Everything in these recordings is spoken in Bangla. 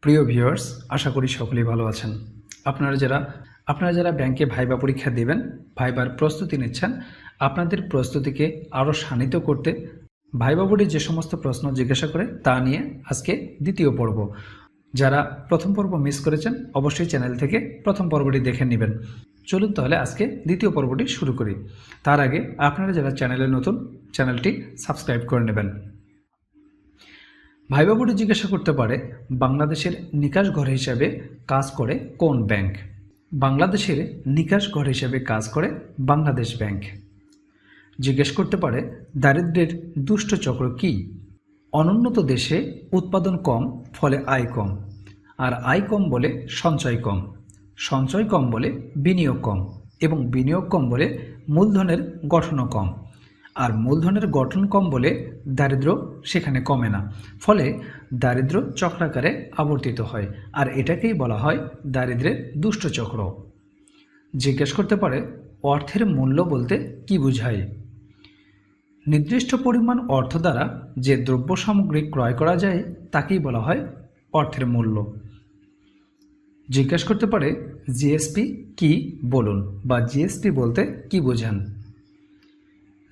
প্রিয় ভিউয়ার্স, আশা করি সকলেই ভালো আছেন। আপনারা যারা ব্যাংকে ভাইবা পরীক্ষা দেবেন, ভাইবার প্রস্তুতি নিচ্ছেন, আপনাদের প্রস্তুতিকে আরও শানিত করতে ভাইবা বোর্ডে যে সমস্ত প্রশ্ন জিজ্ঞাসা করে তা নিয়ে আজকে দ্বিতীয় পর্ব। যারা প্রথম পর্ব মিস করেছেন অবশ্যই চ্যানেল থেকে প্রথম পর্বটি দেখে নেবেন। চলুন তাহলে আজকে দ্বিতীয় পর্বটি শুরু করি। তার আগে আপনারা যারা চ্যানেলে নতুন, চ্যানেলটি সাবস্ক্রাইব করে নেবেন। ভাইবা বোর্ডে জিজ্ঞাসা করতে পারে, বাংলাদেশের নিকাশ ঘর হিসাবে কাজ করে কোন ব্যাংক? বাংলাদেশের নিকাশ ঘর হিসেবে কাজ করে বাংলাদেশ ব্যাংক। জিজ্ঞেস করতে পারে, দারিদ্র্যের দুষ্ট চক্র কি? অনুন্নত দেশে উৎপাদন কম, ফলে আয় কম, আর আয় কম বলে সঞ্চয় কম, সঞ্চয় কম বলে বিনিয়োগ কম, এবং বিনিয়োগ কম বলে মূলধনের গঠনও কম, আর মূলধনের গঠন কম বলে দারিদ্র্য সেখানে কমে না, ফলে দারিদ্র্য চক্রাকারে আবর্তিত হয়, আর এটাকেই বলা হয় দারিদ্র্যের দুষ্ট চক্র। জিজ্ঞেস করতে পারে, অর্থের মূল্য বলতে কি বোঝায়? নির্দিষ্ট পরিমাণ অর্থ দ্বারা যে দ্রব্য সামগ্রী ক্রয় করা যায় তাকেই বলা হয় অর্থের মূল্য। জিজ্ঞেস করতে পারে, জিএসপি কি বলুন, বা জিএসপি বলতে কি বোঝান?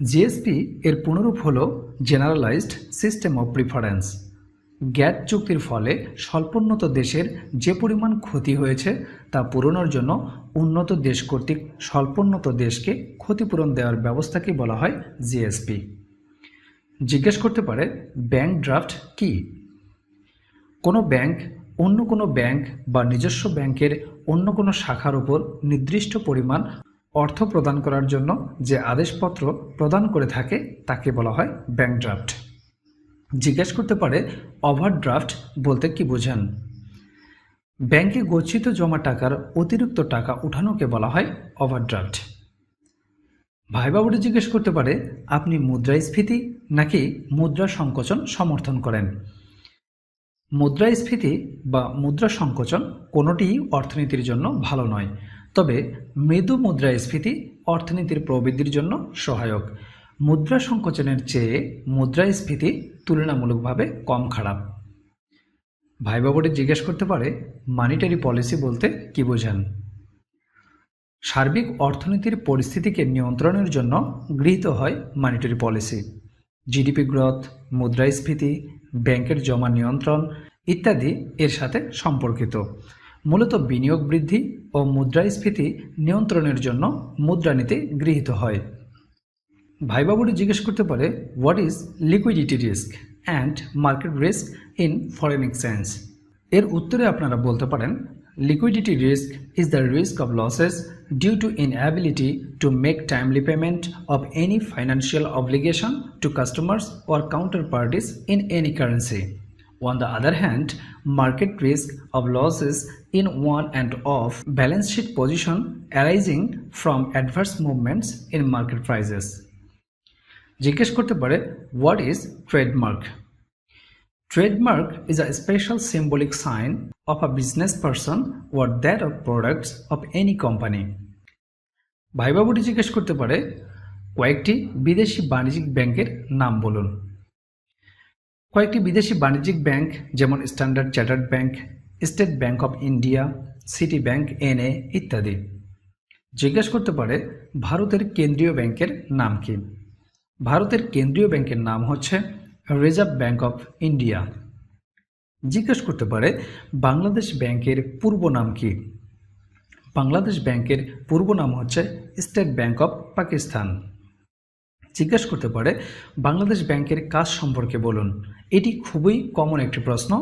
জিএসপি এর পুনরূপ হল জেনারেলাইজড সিস্টেম অফ প্রিফারেন্স। গ্যাট চুক্তির ফলে স্বল্পোন্নত দেশের যে পরিমাণ ক্ষতি হয়েছে তা পূরণের জন্য উন্নত দেশ কর্তৃক স্বল্পোন্নত দেশকে ক্ষতিপূরণ দেওয়ার ব্যবস্থাকে বলা হয় জিএসপি। জিজ্ঞেস করতে পারে, ব্যাংক ড্রাফট কি? কোনো ব্যাংক অন্য কোনো ব্যাংক বা নিজস্ব ব্যাংকের অন্য কোনো শাখার উপর নির্দিষ্ট পরিমাণ অর্থ প্রদান করার জন্য যে আদেশপত্র প্রদান করে থাকে তাকে বলা হয় ব্যাংক ড্রাফট। জিজ্ঞেস করতে পারে, ওভারড্রাফট বলতে কি বোঝান? ব্যাংকে গচ্ছিত জমা টাকার অতিরিক্ত টাকা উঠানোকে বলা হয় ওভারড্রাফট। ভাইবা বোর্ডে জিজ্ঞেস করতে পারে, আপনি মুদ্রাস্ফীতি নাকি মুদ্রা সংকোচন সমর্থন করেন? মুদ্রাস্ফীতি বা মুদ্রা সংকোচন কোনোটিই অর্থনীতির জন্য ভালো নয়, তবে মৃদু মুদ্রাস্ফীতি অর্থনীতির প্রবৃদ্ধির জন্য সহায়ক। মুদ্রা সংকোচনের চেয়ে মুদ্রাস্ফীতি তুলনামূলকভাবে কম খারাপ। ভাইবা বোর্ডে জিজ্ঞেস করতে পারে, মানিটারি পলিসি বলতে কি বোঝান? সার্বিক অর্থনীতির পরিস্থিতিকে নিয়ন্ত্রণের জন্য গৃহীত হয় মানিটারি পলিসি। জিডিপি গ্রোথ, মুদ্রাস্ফীতি, ব্যাংকের জমা নিয়ন্ত্রণ ইত্যাদি এর সাথে সম্পর্কিত। মূলত বিনিয়োগ বৃদ্ধি ও মুদ্রাস্ফীতি নিয়ন্ত্রণের জন্য মুদ্রানীতি গৃহীত হয়। ভাইবা বোর্ডে জিজ্ঞেস করতে পারে, what is liquidity risk and market risk in foreign exchange? এর উত্তরে আপনারা বলতে পারেন, liquidity risk is the risk of losses due to inability to make timely payment of any financial obligation to customers or counter parties in any currency. On the other hand, market risk of losses in one and off balance sheet position arising from adverse movements in market prices. জিজ্ঞেস করতে পারে, what is trademark? Trademark is a special symbolic sign of a business person or that of products of any company. Viva বোর্ডে জিজ্ঞেস করতে পারে, কয়েকটি বিদেশি বাণিজ্যিক ব্যাংকের নাম বলুন। কয়েকটি বিদেশি বাণিজ্যিক ব্যাংক যেমন Standard Chartered bank, State bank of India, Citi bank NA ইত্যাদি। জিজ্ঞেস করতে পারে, ভারতের কেন্দ্রীয় ব্যাংকের নাম কি? ভারতের কেন্দ্রীয় ব্যাংকের নাম হচ্ছে রিজার্ভ ব্যাংক অফ ইন্ডিয়া। জিজ্ঞেস করতে পারে, বাংলাদেশ ব্যাংকের পূর্ব নাম কি? বাংলাদেশ ব্যাংকের পূর্ব নাম হচ্ছে স্টেট ব্যাংক অফ পাকিস্তান। জিজ্ঞেস করতে পারে, বাংলাদেশ ব্যাংকের কাজ সম্পর্কে বলুন। এটি খুবই কমন একটি প্রশ্ন।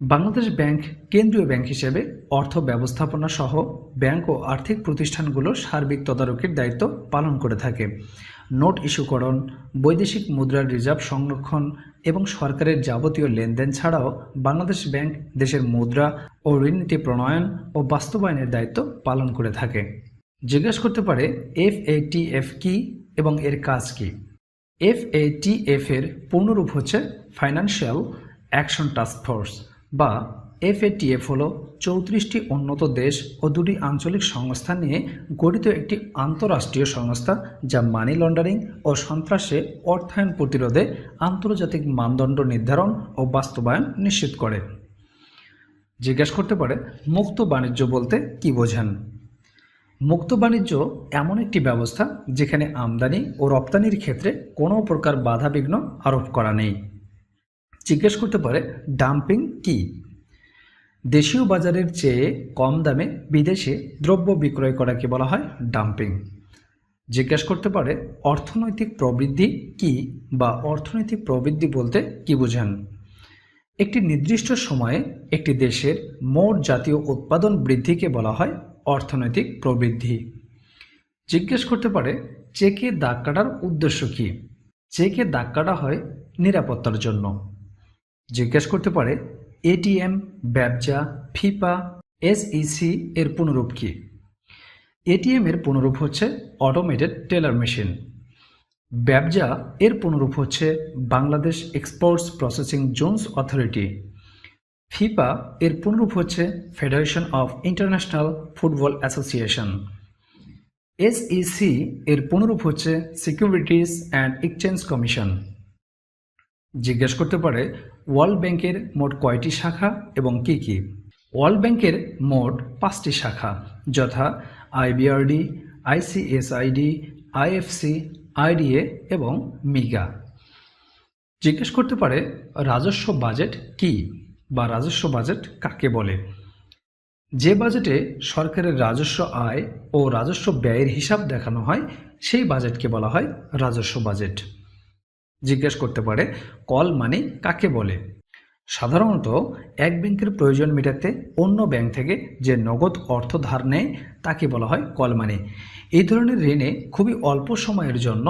বাংলাদেশ ব্যাংক কেন্দ্রীয় ব্যাংক হিসেবে অর্থ ব্যবস্থাপনা সহ ব্যাংক ও আর্থিক প্রতিষ্ঠানগুলোর সার্বিক তদারকির দায়িত্ব পালন করে থাকে। নোট ইস্যুকরণ, বৈদেশিক মুদ্রার রিজার্ভ সংরক্ষণ এবং সরকারের যাবতীয় লেনদেন ছাড়াও বাংলাদেশ ব্যাংক দেশের মুদ্রা ও ঋণনীতি প্রণয়ন ও বাস্তবায়নের দায়িত্ব পালন করে থাকে। জিজ্ঞেস করতে পারে, FATF কি এবং এর কাজ কি? FATF এর পূর্ণরূপ হচ্ছে ফাইন্যান্সিয়াল অ্যাকশন টাস্ক ফোর্স, বা FATF হল 34টি উন্নত দেশ ও 2টি আঞ্চলিক সংস্থা নিয়ে গঠিত একটি আন্তঃরাষ্ট্রীয় সংস্থা যা মানি লন্ডারিং ও সন্ত্রাসে অর্থায়ন প্রতিরোধে আন্তর্জাতিক মানদণ্ড নির্ধারণ ও বাস্তবায়ন নিশ্চিত করে। জিজ্ঞাসা করতে পারে মুক্ত বাণিজ্য বলতে কি বোঝেন। মুক্ত বাণিজ্য এমন একটি ব্যবস্থা যেখানে আমদানি ও রপ্তানির ক্ষেত্রে কোনো প্রকার বাধাবিঘ্ন আরোপ করা নেই। জিজ্ঞেস করতে পারে ডাম্পিং কি। দেশীয় বাজারের চেয়ে কম দামে বিদেশে দ্রব্য বিক্রয় করাকে বলা হয় ডাম্পিং। জিজ্ঞাসা করতে পারে অর্থনৈতিক প্রবৃদ্ধি কি বা অর্থনৈতিক প্রবৃদ্ধি বলতে কি বোঝেন। একটি নির্দিষ্ট সময়ে একটি দেশের মোট জাতীয় উৎপাদন বৃদ্ধিকে বলা হয় অর্থনৈতিক প্রবৃদ্ধি। জিজ্ঞেস করতে পারে চেকে দাগ কাটার উদ্দেশ্য কি। চেকে দাগ কাটা হয় নিরাপত্তার জন্য। জিজ্ঞেস করতে পারে এটিএম, ব্যবসা, ফিপা, এসইসি এর পুনরূপ কি। এটিএম এর পুনরূপ হচ্ছে অটোমেটেড টেলার মেশিন। ব্যবসা এর পুনরূপ হচ্ছে Bangladesh exports processing Jones authority. FIFA এর পুনরূপ হচ্ছে federation of international football association. SEC এর পুনরূপ হচ্ছে সিকিউরিটিজ অ্যান্ড এক্সচেঞ্জ কমিশন। জিজ্ঞেস করতে পারে ওয়ার্ল্ড ব্যাংকের মোট কয়টি শাখা এবং কি কি। ওয়ার্ল্ড ব্যাংকের মোট 5টি শাখা, যথা আইবিআরডি, আইসিএসআইডি, আইএফসি, আইডিএ এবং মিগা। জিজ্ঞেস করতে পারে রাজস্ব বাজেট কি বা রাজস্ব বাজেট কাকে বলে। যে বাজেটে সরকারের রাজস্ব আয় ও রাজস্ব ব্যয়ের হিসাব দেখানো হয় সেই বাজেটকে বলা হয় রাজস্ব বাজেট। জিজ্ঞেস করতে পারে কল মানি কাকে বলে। সাধারণত এক ব্যাংকের প্রয়োজন মেটাতে অন্য ব্যাংক থেকে যে নগদ অর্থ ধার নেয় তাকে বলা হয় কল মানি। এই ধরনের ঋণে খুবই অল্প সময়ের জন্য,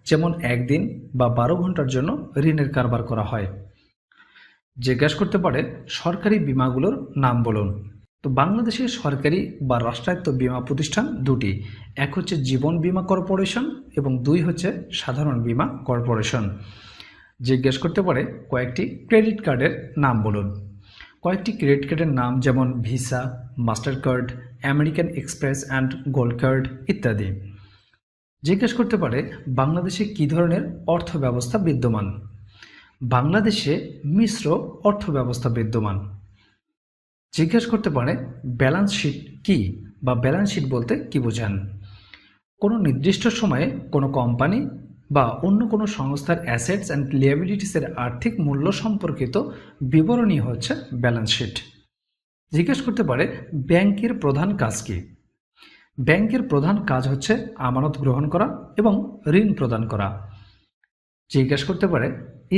যেমন 1 দিন বা 12 ঘন্টার জন্য ঋণের কারবার করা হয়। জিজ্ঞাসা করতে পারে সরকারি বীমাগুলোর নাম বলুন। তো বাংলাদেশের সরকারি বা রাষ্ট্রায়ত্ত বীমা প্রতিষ্ঠান দুটি, এক হচ্ছে জীবন বীমা কর্পোরেশন এবং 2 হচ্ছে সাধারণ বীমা কর্পোরেশন। জিজ্ঞেস করতে পারে কয়েকটি ক্রেডিট কার্ডের নাম বলুন। কয়েকটি ক্রেডিট কার্ডের নাম যেমন visa, master card, American express and gold card ইত্যাদি। জিজ্ঞেস করতে পারে বাংলাদেশে কী ধরনের অর্থ ব্যবস্থা বিদ্যমান। বাংলাদেশে মিশ্র অর্থ ব্যবস্থা বিদ্যমান। জিজ্ঞেস করতে পারে ব্যালেন্স শিট কি বা ব্যালেন্স শিট বলতে কি বোঝান। কোনো নির্দিষ্ট সময়ে কোনো কোম্পানি বা অন্য কোনো সংস্থার অ্যাসেটস অ্যান্ড লিয়াবিলিটিসের আর্থিক মূল্য সম্পর্কিত বিবরণী হচ্ছে ব্যালেন্স শিট। জিজ্ঞেস করতে পারে ব্যাংকের প্রধান কাজ কি। ব্যাংকের প্রধান কাজ হচ্ছে আমানত গ্রহণ করা এবং ঋণ প্রদান করা। জিজ্ঞেস করতে পারে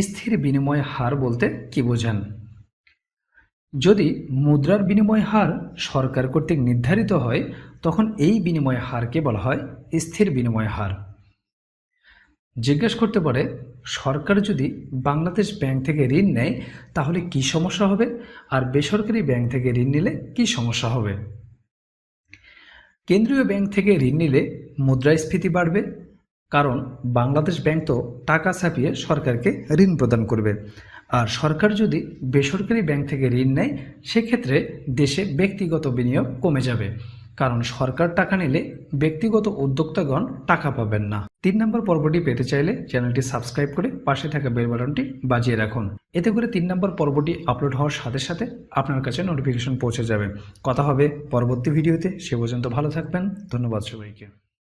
স্থির বিনিময় হার বলতে কি বোঝান। যদি মুদ্রার বিনিময় হার সরকার কর্তৃক নির্ধারিত হয় তখন এই বিনিময় হারকে বলা হয় স্থির বিনিময় হার। জিজ্ঞেস করতে পারে সরকার যদি বাংলাদেশ ব্যাংক থেকে ঋণ নেয় তাহলে কি সমস্যা হবে, আর বেসরকারি ব্যাংক থেকে ঋণ নিলে কি সমস্যা হবে। কেন্দ্রীয় ব্যাংক থেকে ঋণ নিলে মুদ্রাস্ফীতি বাড়বে, কারণ বাংলাদেশ ব্যাংক তো টাকা ছাপিয়ে সরকারকে ঋণ প্রদান করবে। আর সরকার যদি বেসরকারি ব্যাংক থেকে ঋণ নেয় সেক্ষেত্রে দেশে ব্যক্তিগত বিনিয়োগ কমে যাবে, কারণ সরকার টাকা নিলে ব্যক্তিগত উদ্যোক্তাগণ টাকা পাবেন না। 3 নম্বর পর্বটি পেতে চাইলে চ্যানেলটি সাবস্ক্রাইব করে পাশে থাকা বেল বাটনটি বাজিয়ে রাখুন। এতে করে 3 নম্বর পর্বটি আপলোড হওয়ার সাথে সাথে আপনার কাছে নোটিফিকেশন পৌঁছে যাবে। কথা হবে পরবর্তী ভিডিওতে। সে পর্যন্ত ভালো থাকবেন। ধন্যবাদ সবাইকে।